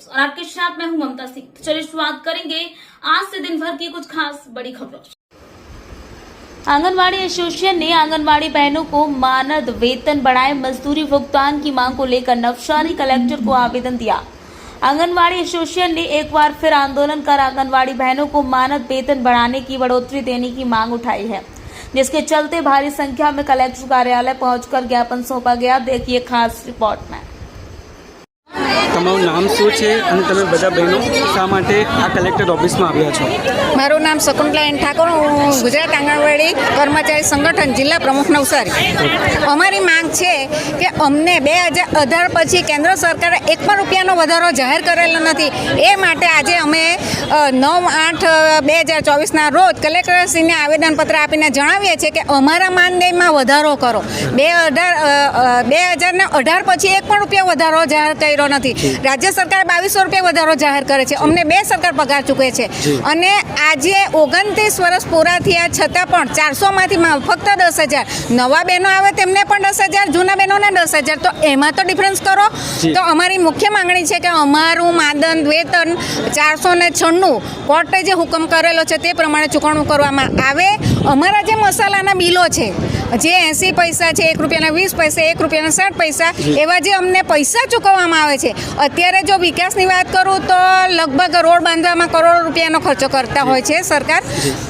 News और आपके साथ मैं हूं ममता सिंह। तो चलिए शुरुआत करेंगे आज से दिन भर की कुछ खास बड़ी खबरों। आंगनवाड़ी एसोसिएशन ने आंगनवाड़ी बहनों को मानद वेतन बढ़ाए मजदूरी भुगतान की मांग को लेकर नवसारी कलेक्टर को आवेदन दिया। आंगनवाड़ी एसोसिएशन ने एक बार फिर आंदोलन कर आंगनवाड़ी बहनों को मानद वेतन बढ़ाने की बढ़ोतरी देने की मांग उठाई है, जिसके चलते भारी संख्या में कलेक्टर कार्यालय पहुंचकर ज्ञापन सौंपा गया। देखिए खास रिपोर्ट में। તમારું નામ શું છે અને તમે બધા બહેનો શા માટે આ કલેક્ટર ઓફિસમાં આવ્યા છો? મારું નામ શકુંતલા એન ઠાકોર, હું ગુજરાત આંગણવાડી કર્મચારી સંગઠન જિલ્લા પ્રમુખ નવસારી। અમારી માંગ છે કે અમને 2018 પછી કેન્દ્ર સરકારે એક પણ રૂપિયાનો વધારો જાહેર કરેલો નથી। એ માટે આજે અમે 9/8/2024ના રોજ કલેક્ટરશ્રીને આવેદનપત્ર આપીને જણાવીએ છીએ કે અમારા માનદેયમાં વધારો કરો। 2018 પછી એક પણ રૂપિયા વધારો જાહેર કર્યો નથી। રાજ્ય સરકાર 2200 રૂપિયા વધારો જાહેર કરે છે, અમને 2 સરકાર પગાર ચૂકે છે અને આજે 29 વર્ષ પૂરા થયા છતાં પણ 400 માંથી ફક્ત 10,000 નવા બહેનો આવે તેમને પણ 10,000, જૂના બહેનોને 10,000, તો એમાં તો ડિફરન્સ કરો। તો અમારી મુખ્ય માંગણી છે કે અમારું માનદ વેતન 496 કોર્ટે જે હુકમ કરેલો છે તે પ્રમાણે ચૂકવણું કરવામાં આવે। અમારા જે મસાલાના બિલો છે જે 80 પૈસા છે, 1 રૂપિયાના 20 પૈસા, 1 રૂપિયાના 60 પૈસા, એવા જે અમને પૈસા ચૂકવવામાં આવે છે। અત્યારે જો વિકાસની વાત કરું તો લગભગ રોડ બાંધવામાં કરોડો રૂપિયાનો ખર્ચો કરતા હોય છે સરકાર।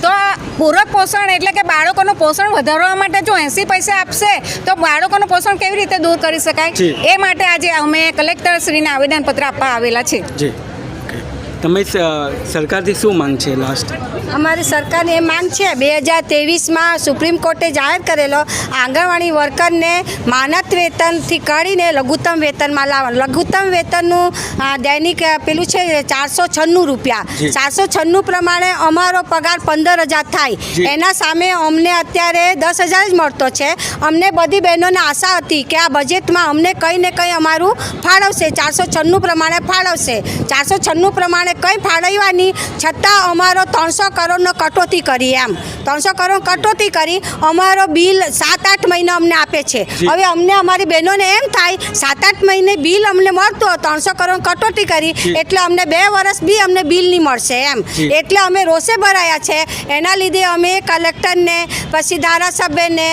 તો પૂરક પોષણ એટલે કે બાળકોનું પોષણ વધારવા માટે જો 80 પૈસા આપશે તો બાળકોનું પોષણ કેવી રીતે દૂર કરી શકાય? એ માટે આજે અમે કલેક્ટરશ્રીને આવેદનપત્ર આપવા આવેલા છે। તમે સરકારથી શું માંગ છે? લાસ્ટ અમારી સરકારની એ માંગ છે 2023માં સુપ્રીમ કોર્ટે જાહેર કરેલો આંગણવાડી વર્કરને માનદ વેતનથી કાઢીને લઘુત્તમ વેતનમાં લાવવાનું। લઘુત્તમ વેતનનું દૈનિક પેલું છે 496 રૂપિયા। 496 પ્રમાણે અમારો પગાર 15,000 થાય, એના સામે અમને અત્યારે 10,000 જ મળતો છે। અમને બધી બહેનોને આશા હતી કે આ બજેટમાં અમને કંઈ ને કંઈ અમારું ફાળવશે, 496 પ્રમાણે ફાળવશે। 496 પ્રમાણે કંઈ ફાળવવાની છતાં અમારો 300 કરોડનો કટોતી કરી, એમ 300 કરોડ કટોતી કરી અમારો બિલ 7-8 મહિના અમને આપે છે। હવે અમને અમારી બહેનોને એમ થાય 7-8 મહિને બિલ અમને મળતો, 300 કરોડ કટોતી કરી એટલે અમને 2 વર્ષ બી અમને બિલ નહીં મળશે એમ, એટલે અમે રોષે ભરાયા છે। એના લીધે અમે કલેક્ટરને, પછી ધારાસભ્યને,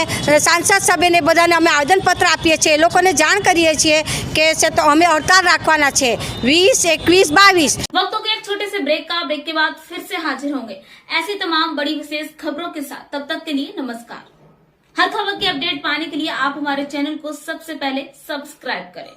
સાંસદ સભ્યને બધાને અમે આવેદનપત્ર આપીએ છીએ। એ લોકોને જાણ કરીએ છીએ કે તો અમે હડતાલ રાખવાના છે 20, 21, 22। वक्तों के एक छोटे से ब्रेक के बाद फिर से हाजिर होंगे ऐसी तमाम बड़ी विशेष खबरों के साथ। तब तक के लिए नमस्कार। हर खबर की अपडेट पाने के लिए आप हमारे चैनल को सबसे पहले सब्सक्राइब करें।